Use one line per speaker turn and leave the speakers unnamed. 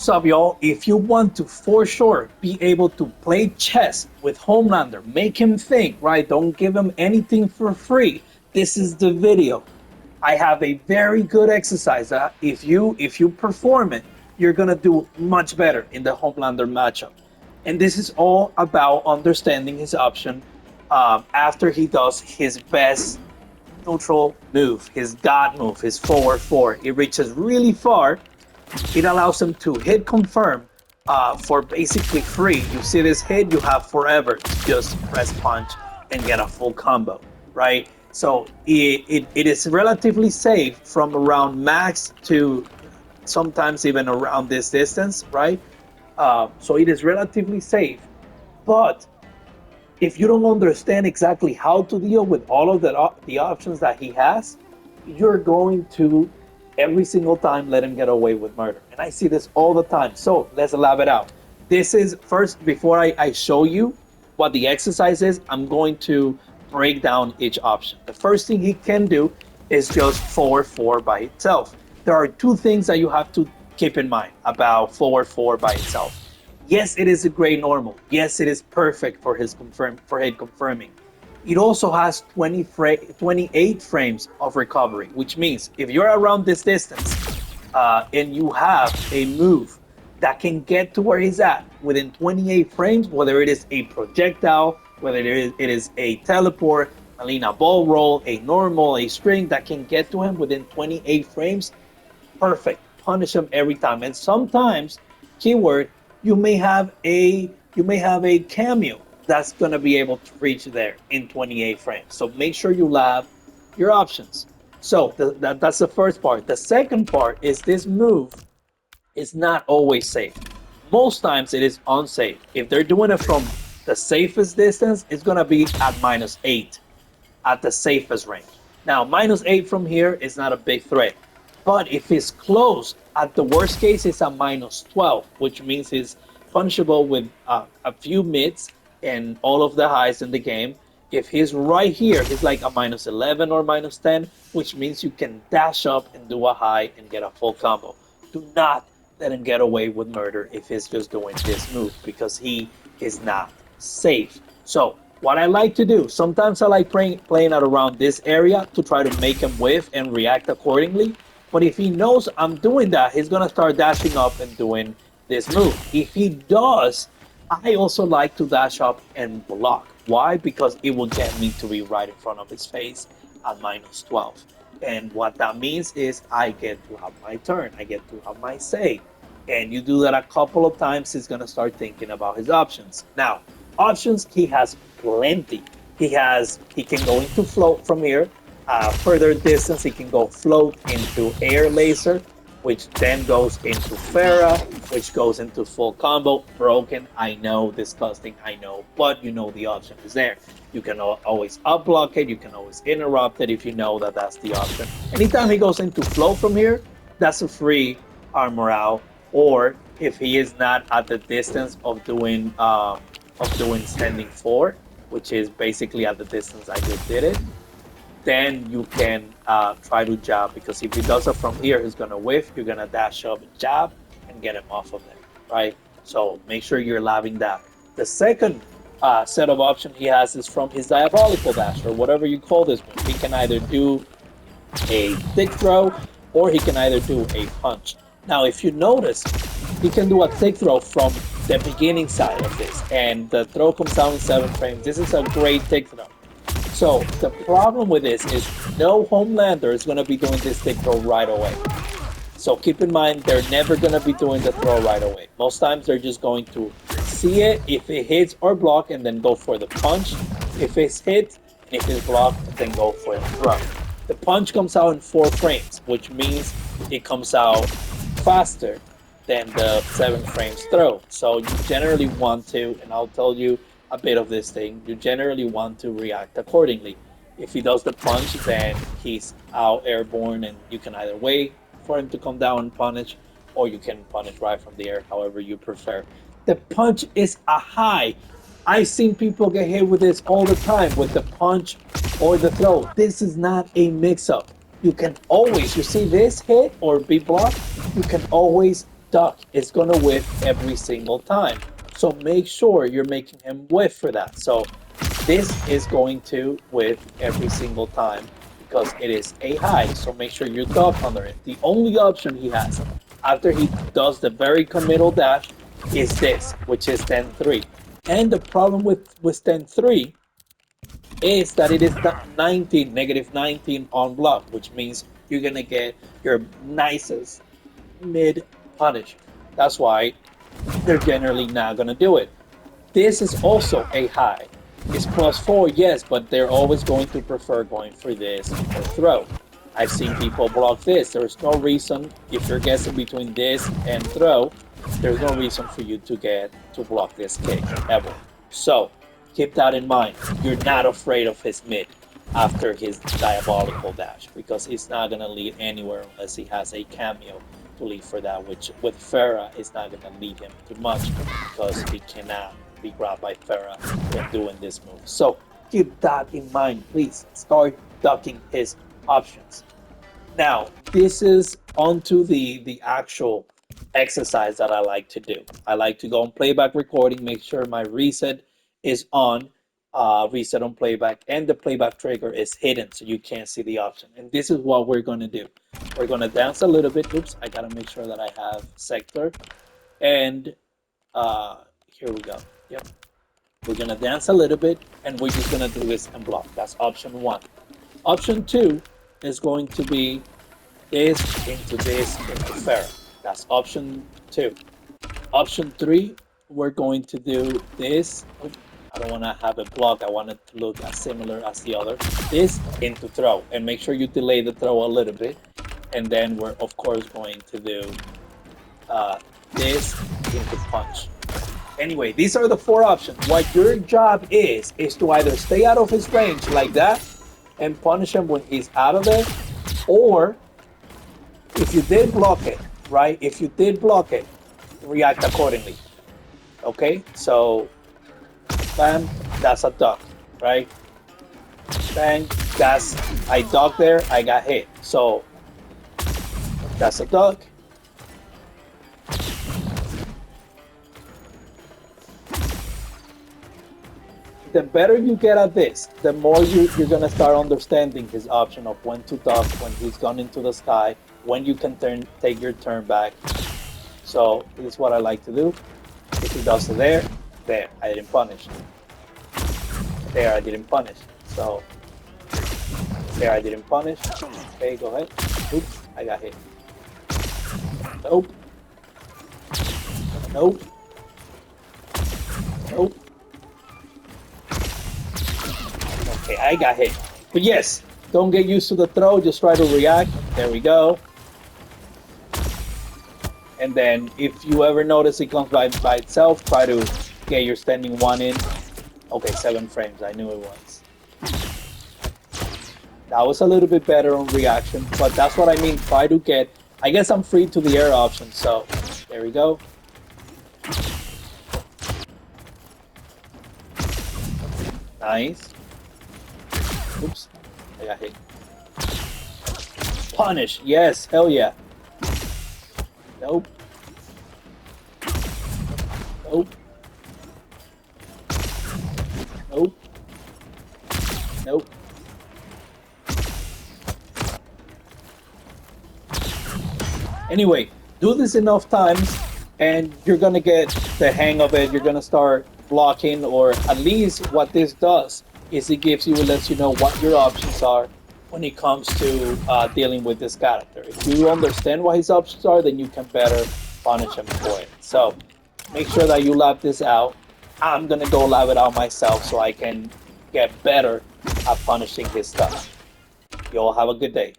What's up, y'all? If you want to for sure be able to play chess with Homelander, make him think, right? Don't give him anything for free. This is the video. I have a very good exercise that if you perform it, you're gonna do much better in the Homelander matchup. And this is all about understanding his option after he does his best neutral move, his God move, his forward four. It reaches really far. It allows him to hit confirm for basically free. You see this hit, you have forever to just press punch and get a full combo, right? So it is relatively safe from around max to sometimes even around this distance, right? So it is relatively safe. But if you don't understand exactly how to deal with all of the options that he has, you're going to every single time let him get away with murder. And I see this all the time. So let's lab it out. This is first, before I show you what the exercise is, I'm going to break down each option. The first thing he can do is just forward four by itself. There are two things that you have to keep in mind about forward four by itself. Yes, it is a great normal. Yes, it is perfect for head confirming. It also has 28 frames of recovery, which means if you're around this distance and you have a move that can get to where he's at within 28 frames, whether it is a projectile, whether it is a teleport, Melina ball roll, a normal, a string that can get to him within 28 frames, perfect. Punish him every time. And sometimes, keyword, you may have a cameo that's gonna be able to reach there in 28 frames. So make sure you have your options. So that's the first part. The second part is this move is not always safe. Most times it is unsafe. If they're doing it from the safest distance, it's gonna be at -8 at the safest range. Now, -8 from here is not a big threat. But if it's close, at the worst case, it's a -12, which means it's punishable with a few mids and all of the highs in the game. If he's right here, he's like a -11 or -10, which means you can dash up and do a high and get a full combo. Do not let him get away with murder if he's just doing this move, because he is not safe. So what I like to do, sometimes I like playing at around this area to try to make him whiff and react accordingly. But if he knows I'm doing that, he's gonna start dashing up and doing this move. If he does, I also like to dash up and block. Why? Because it will get me to be right in front of his face at -12. And what that means is I get to have my turn. I get to have my say. And you do that a couple of times, he's gonna start thinking about his options. Now, options, he has plenty. He can go into float from here. Further distance, he can go float into air laser, which then goes into Farah, which goes into full combo. Broken, I know, disgusting, I know, but you know the option is there. You can always up block it, you can always interrupt it if you know that that's the option. Anytime he goes into float from here, that's a free armor out. Or if he is not at the distance of doing standing 4, which is basically at the distance I just did it, then you can try to jab, because if he does it from here, he's gonna whiff, you're gonna dash up and jab and get him off of there, right? So make sure you're labbing that. The second set of options he has is from his diabolical dash, or whatever you call this move. He can either do a thick throw, or he can either do a punch. Now, if you notice, he can do a thick throw from the beginning side of this, and the throw comes out in 7 frames. This is a great thick throw. So the problem with this is no Homelander is going to be doing this thick throw right away. So keep in mind, they're never going to be doing the throw right away. Most times they're just going to see it, if it hits or block, and then go for the punch. If it's hit, if it's blocked, then go for the throw. The punch comes out in 4 frames, which means it comes out faster than the 7 frames throw. So you generally want to, and I'll tell you a bit of this thing, you generally want to react accordingly. If he does the punch, then he's out airborne, and you can either wait for him to come down and punish, or you can punish right from the air, however you prefer. The punch is a high. I've seen people get hit with this all the time, with the punch or the throw. This is not a mix-up. You can always, you see this hit or be blocked, you can always duck is gonna whiff every single time. So make sure you're making him whiff for that. So this is going to whiff every single time because it is a high. So make sure you duck under it. The only option he has after he does the very committal dash is this, which is 10-3. And the problem with 10-3 is that it is 19, negative 19 on block, which means you're gonna get your nicest mid punish. That's why they're generally not gonna do it. This is also a high. It's +4, yes, but they're always going to prefer going for this or throw. I've seen people block this. There's no reason, if you're guessing between this and throw, there's no reason for you to block this kick ever. So keep that in mind. You're not afraid of his mid after his diabolical dash because he's not gonna lead anywhere unless he has a cameo to lead for that, which with Farah is not gonna lead him too much because he cannot be grabbed by Farah when doing this move. So keep that in mind, please. Start ducking his options. Now, this is onto the actual exercise that I like to do. I like to go on playback recording, make sure my reset is on, reset on playback, and the playback trigger is hidden so you can't see the option. And this is what we're going to do. We're going to dance a little bit. Oops, I got to make sure that I have sector. And here we go. Yep. We're going to dance a little bit, and we're just going to do this and block. That's option 1. Option 2 is going to be this into Farah. That's option 2. Option 3, we're going to do this. Oh, I don't want to have it blocked. I want it to look as similar as the other. This into throw. And make sure you delay the throw a little bit. And then we're, of course, going to do this into punch. Anyway, these are the 4 options. What your job is to either stay out of his range like that and punish him when he's out of there, or if you did block it, right? If you did block it, react accordingly. Okay? So, bam, that's a duck, right? Bang, that's, I ducked there, I got hit. So, that's a duck. The better you get at this, the more you're going to start understanding his option of when to duck, when he's gone into the sky, when you can take your turn back. So this is what I like to do. If he does it there, I didn't punish. There, I didn't punish. So there, I didn't punish. Okay, go ahead. Oops, I got hit. Nope. Nope. Nope. Okay, I got hit. But yes, don't get used to the throw. Just try to react. There we go. And then if you ever notice it comes by itself, try to get your standing 1 in. Okay, 7 frames. I knew it was. That was a little bit better on reaction, but that's what I mean. Try to get... I guess I'm free to the air option, so there we go. Nice. Oops, I got hit. Punish, yes, hell yeah. Nope. Nope. Nope. Nope. Anyway, do this enough times and you're gonna get the hang of it. You're gonna start blocking, or at least what this does is it lets you know what your options are when it comes to dealing with this character. If you understand what his options are, then you can better punish him for it. So make sure that you lab this out. I'm gonna go lab it out myself so I can get better at punishing his stuff. You all have a good day.